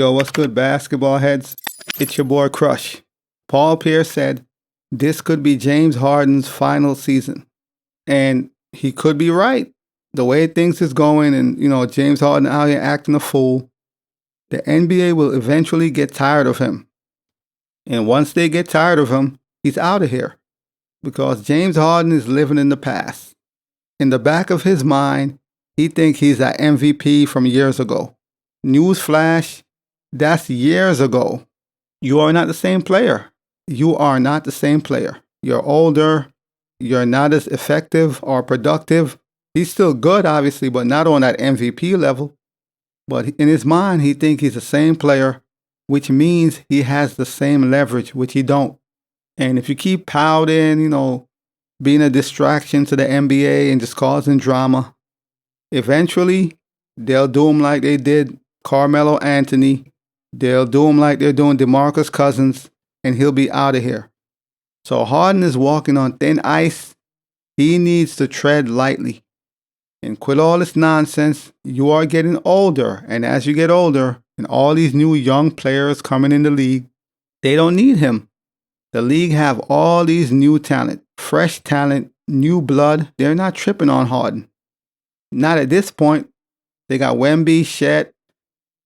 Yo, what's good, basketball heads? It's your boy Crush. Paul Pierce said this could be James Harden's final season. And he could be right. The way things is going and, James Harden out here acting a fool, the NBA will eventually get tired of him. And once they get tired of him, he's out of here. Because James Harden is living in the past. In the back of his mind, he thinks he's that MVP from years ago. Newsflash, that's years ago. You are not the same player. You are not the same player. You're older. You're not as effective or productive. He's still good, obviously, but not on that MVP level. But in his mind, he thinks he's the same player, which means he has the same leverage, which he don't. And if you keep pouting, being a distraction to the NBA and just causing drama, eventually they'll do him like they did Carmelo Anthony. They'll do him like they're doing DeMarcus Cousins, and he'll be out of here. So Harden is walking on thin ice. He needs to tread lightly and quit all this nonsense. You are getting older, and as you get older, and all these new young players coming in the league, they don't need him. The league have all these new talent, fresh talent, new blood. They're not tripping on Harden. Not at this point. They got Wemby, Chet,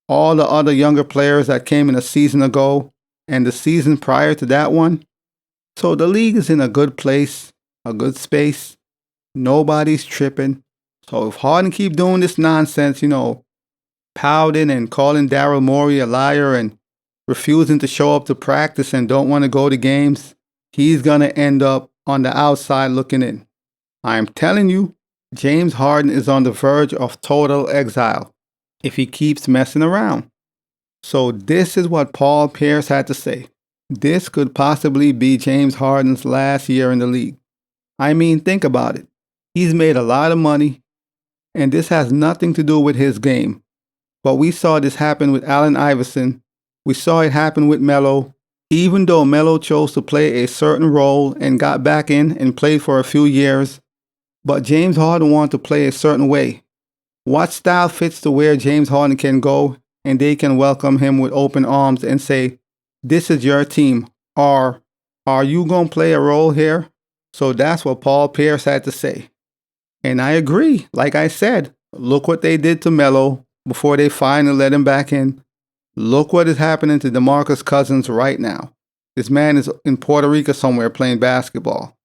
all the other younger players that came in a season ago and the season prior to that one. So the league is in a good place, a good space. Nobody's tripping. So if Harden keep doing this nonsense, pouting and calling Daryl Morey a liar and refusing to show up to practice and don't want to go to games, he's going to end up on the outside looking in. I'm telling you, James Harden is on the verge of total exile if he keeps messing around. So this is what Paul Pierce had to say. This could possibly be James Harden's last year in the league. I mean, think about it. He's made a lot of money, and this has nothing to do with his game. But we saw this happen with Allen Iverson. We saw it happen with Melo. Even though Melo chose to play a certain role and got back in and played for a few years, but James Harden wanted to play a certain way. What style fits to where James Harden can go and they can welcome him with open arms and say, this is your team, or are you going to play a role here? So that's what Paul Pierce had to say. And I agree. Like I said, look what they did to Melo before they finally let him back in. Look what is happening to DeMarcus Cousins right now. This man is in Puerto Rico somewhere playing basketball.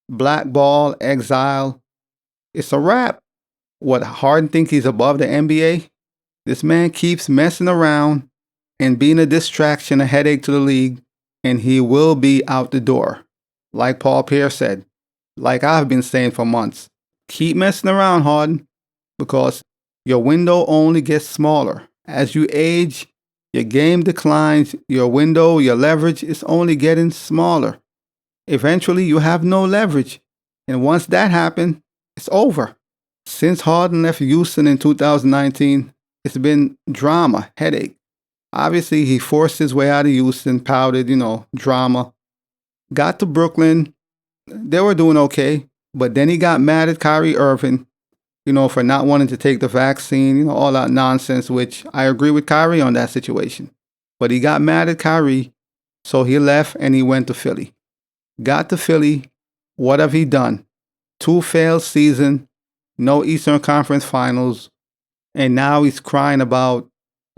Blackball, exile. It's a wrap. What, Harden thinks he's above the NBA? This man keeps messing around and being a distraction, a headache to the league, and he will be out the door. Like Paul Pierce said, like I've been saying for months. Keep messing around, Harden, because your window only gets smaller. As you age, your game declines, your window, your leverage is only getting smaller. Eventually, you have no leverage. And once that happens, it's over. Since Harden left Houston in 2019, it's been drama, headache. Obviously, he forced his way out of Houston, pouted, drama. Got to Brooklyn. They were doing okay. But then he got mad at Kyrie Irving, for not wanting to take the vaccine, all that nonsense, which I agree with Kyrie on that situation. But he got mad at Kyrie, so he left and he went to Philly. Got to Philly. What have he done? 2 failed seasons, no Eastern Conference Finals, and now he's crying about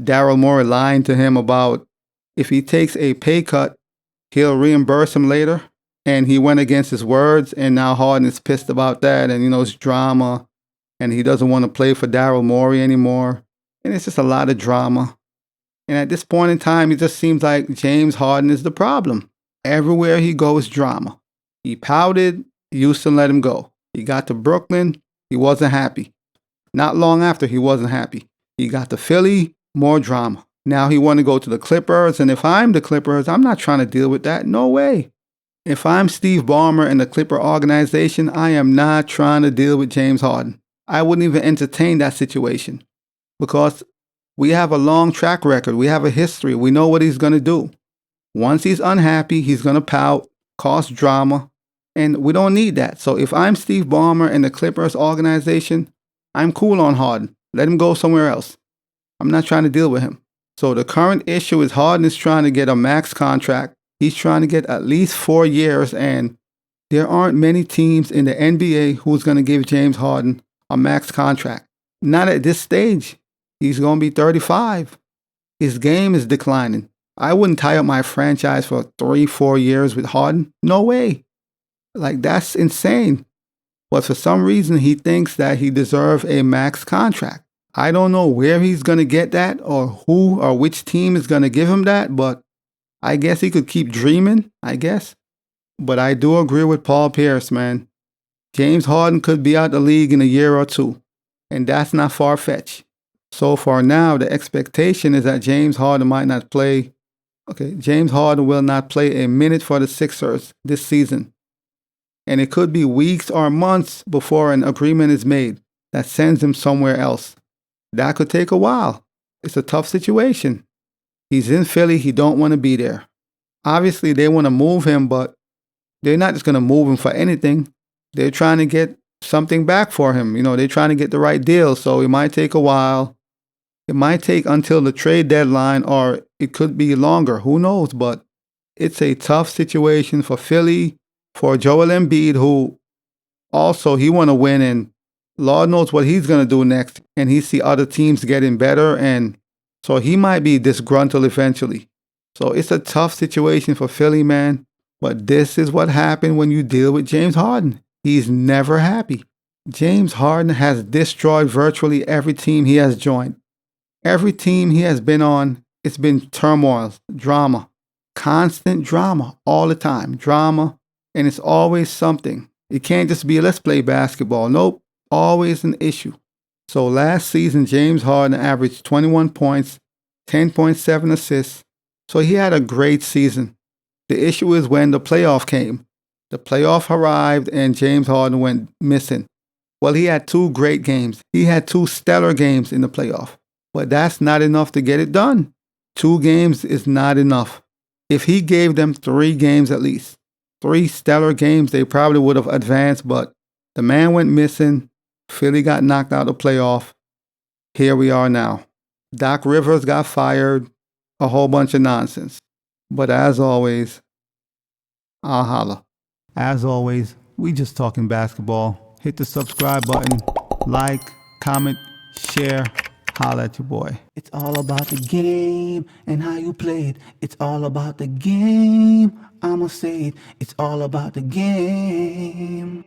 Daryl Morey lying to him about if he takes a pay cut, he'll reimburse him later. And he went against his words, and now Harden is pissed about that, and it's drama, and he doesn't want to play for Daryl Morey anymore, and it's just a lot of drama. And at this point in time, it just seems like James Harden is the problem. Everywhere he goes, drama. He pouted, Houston let him go. He got to Brooklyn, he wasn't happy. Not long after, he wasn't happy. He got to Philly, more drama. Now he want to go to the Clippers, and if I'm the Clippers, I'm not trying to deal with that. No way. If I'm Steve Ballmer and the Clipper organization, I am not trying to deal with James Harden. I wouldn't even entertain that situation because we have a long track record. We have a history. We know what he's going to do. Once he's unhappy, he's going to pout, cause drama, and we don't need that. So if I'm Steve Ballmer and the Clippers organization, I'm cool on Harden. Let him go somewhere else. I'm not trying to deal with him. So the current issue is Harden is trying to get a max contract. He's trying to get at least 4 years, and there aren't many teams in the NBA who's going to give James Harden a max contract. Not at this stage. He's going to be 35. His game is declining. I wouldn't tie up my franchise for 3-4 years with Harden. No way. Like, that's insane. But for some reason, he thinks that he deserves a max contract. I don't know where he's going to get that or who or which team is going to give him that, but I guess he could keep dreaming, I guess. But I do agree with Paul Pierce, man. James Harden could be out the league in a year or two, and that's not far-fetched. So for now, the expectation is that James Harden might not play. James Harden will not play a minute for the Sixers this season. And it could be weeks or months before an agreement is made that sends him somewhere else. That could take a while. It's a tough situation. He's in Philly. He don't want to be there. Obviously, they want to move him, but they're not just going to move him for anything. They're trying to get something back for him. You know, they're trying to get the right deal. So it might take a while. It might take until the trade deadline, or it could be longer. Who knows? But it's a tough situation for Philly, for Joel Embiid, who also he want to win, and Lord knows what he's going to do next. And he see other teams getting better, and so he might be disgruntled eventually. So it's a tough situation for Philly, man. But this is what happened when you deal with James Harden. He's never happy. James Harden has destroyed virtually every team he has joined. Every team he has been on, it's been turmoil, drama, constant drama, all the time, drama, and it's always something. It can't just be, let's play basketball. Nope, always an issue. So last season, James Harden averaged 21 points, 10.7 assists, so he had a great season. The issue is when the playoff came. The playoff arrived and James Harden went missing. Well, he had 2 great games. He had 2 stellar games in the playoff. But that's not enough to get it done. 2 games is not enough. If he gave them 3 games at least, 3 stellar games, they probably would have advanced. But the man went missing. Philly got knocked out of the playoff. Here we are now. Doc Rivers got fired. A whole bunch of nonsense. But as always, I'll holla. As always, we just talking basketball. Hit the subscribe button, like, comment, share. Holla at your boy. It's all about the game and how you play it. It's all about the game. I'ma say it. It's all about the game.